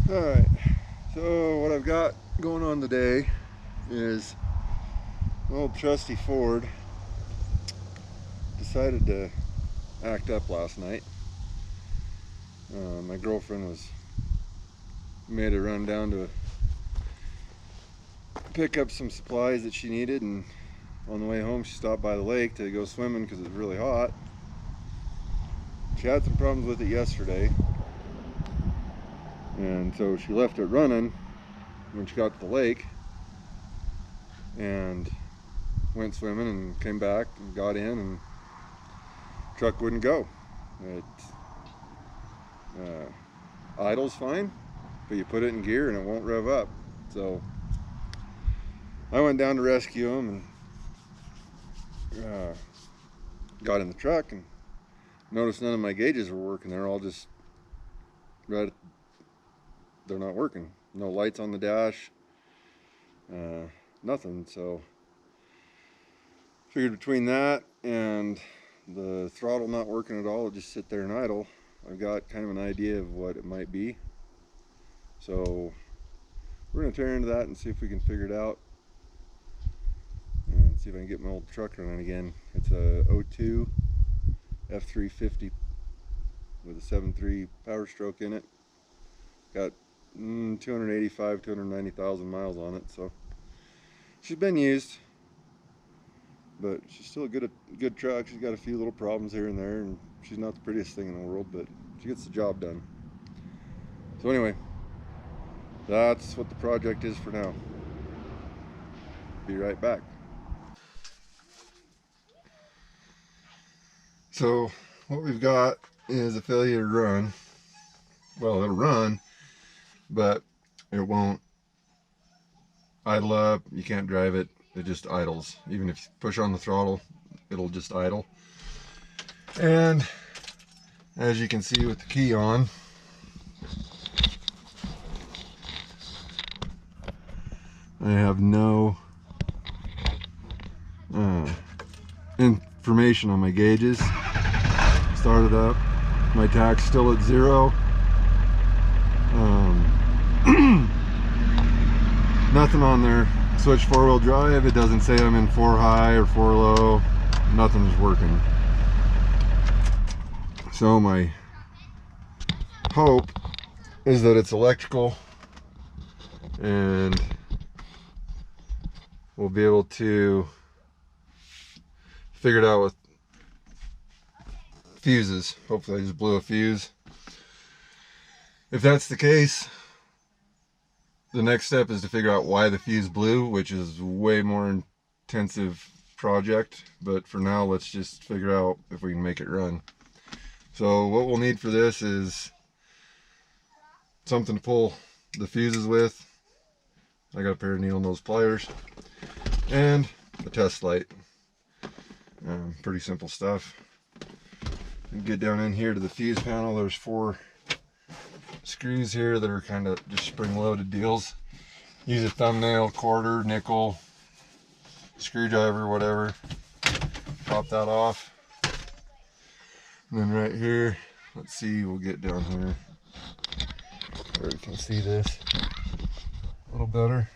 Alright, so what I've got going on today is an old trusty Ford decided to act up last night. My girlfriend made a run down to pick up some supplies that she needed, and on the way home she stopped by the lake to go swimming because it was really hot. She had some problems with it yesterday, and so she left it running when she got to the lake and went swimming and came back and got in, and the truck wouldn't go. It idles fine, but you put it in gear and it won't rev up. So I went down to rescue him and got in the truck and noticed none of my gauges were working. They're all just right. They're not working. No lights on the dash, nothing. So figured between that and the throttle not working at all, it'll just sit there and idle. I've got kind of an idea of what it might be. So we're gonna tear into that and see if we can figure it out and see if I can get my old truck running again. It's a '02 F350 with a 7.3 Powerstroke in it. Got 290,000 miles on it, so she's been used, but she's still a good truck. She's got a few little problems here and there, and she's not the prettiest thing in the world, but she gets the job done. So anyway, that's what the project is for now. Be right back. So what we've got is a failure to run. Well, it'll run, but it won't idle up. You can't drive it. It just idles. Even if you push on the throttle, it'll just idle. And as you can see with the key on, I have no information on my gauges. Started up, my tach's still at 0. Nothing on there. Switch 4-wheel drive, it doesn't say I'm in 4 high or 4 low. Nothing's working. So my hope is that it's electrical and we'll be able to figure it out with fuses. Hopefully I just blew a fuse. If that's the case, the next step is to figure out why the fuse blew, which is way more intensive project, but for now let's just figure out if we can make it run. So what we'll need for this is something to pull the fuses with. I got a pair of needle nose pliers and a test light. Pretty simple stuff. You get down in here to the fuse panel. There's 4 screws here that are kind of just spring-loaded deals. Use a thumbnail, quarter, nickel, screwdriver, whatever. Pop that off. And then right here, let's see, we'll get down here where you can see this a little better.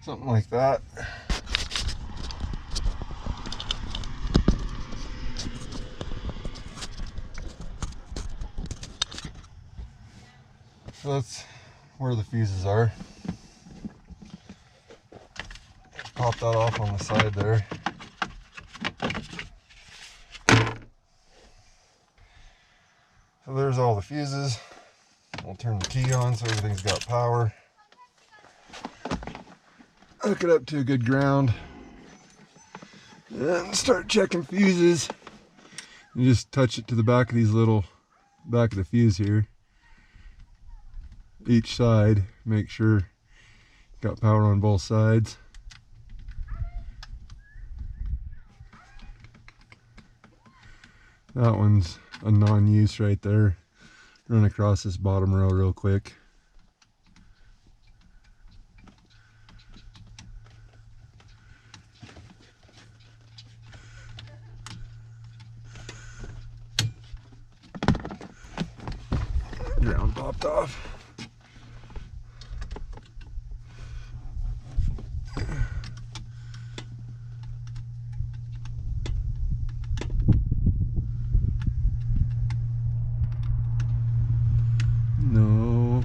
Something like that. So that's where the fuses are. Pop that off on the side there. So there's all the fuses. I'll turn the key on so everything's got power. Hook it up to a good ground and start checking fuses. You just touch it to the back of these little back of the fuse here. Each side, make sure got power on both sides. That one's a non-use right there. Run across this bottom row real quick. Ground popped off. No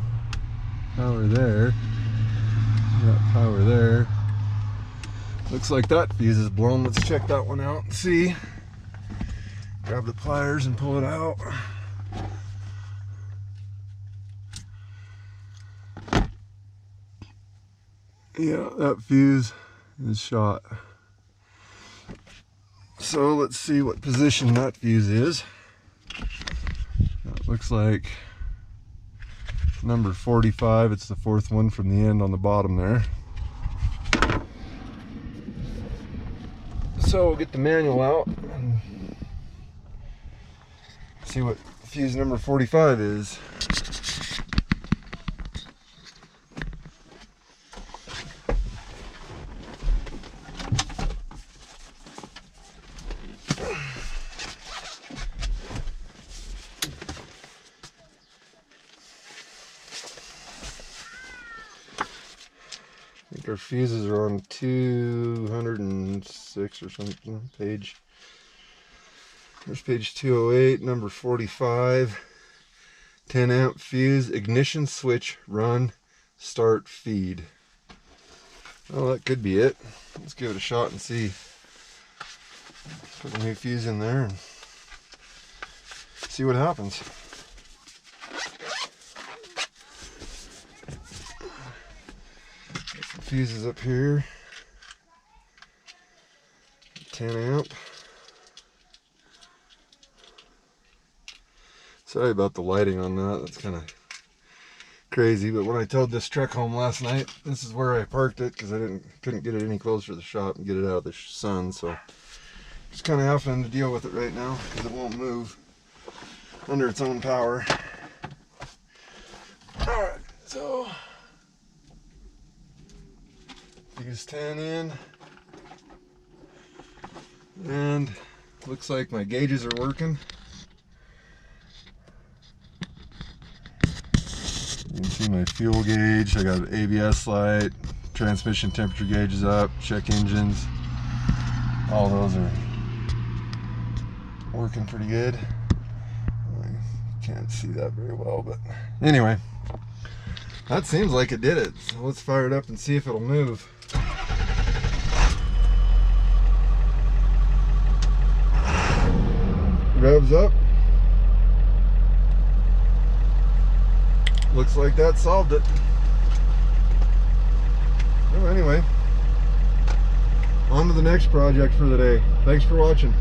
power there. Got power there. Looks like that fuse is blown. Let's check that one out and see. Grab the pliers and pull it out. Yeah, that fuse is shot. So let's see what position that fuse is. That looks like number 45. It's the fourth one from the end on the bottom there. So we'll get the manual out and see what fuse number 45 is. I think our fuses are on 206 or something page. There's page 208, number 45. 10 amp fuse, ignition switch, run, start, feed. Well, that could be it. Let's give it a shot and see. Put a new fuse in there and see what happens. Fuses up here, 10 amp. Sorry about the lighting on that, that's kind of crazy, but when I towed this truck home last night, this is where I parked it because I couldn't get it any closer to the shop and get it out of the sun, so just kind of having to deal with it right now because it won't move under its own power. Alright, so fuse 10 in, and looks like my gauges are working. You can see my fuel gauge. I got an ABS light, transmission temperature gauge is up, check engines. All those are working pretty good. I can't see that very well, but anyway, that seems like it did it. So let's fire it up and see if it'll move. Revs up. Looks like that solved it. Well, anyway, on to the next project for the day. Thanks for watching.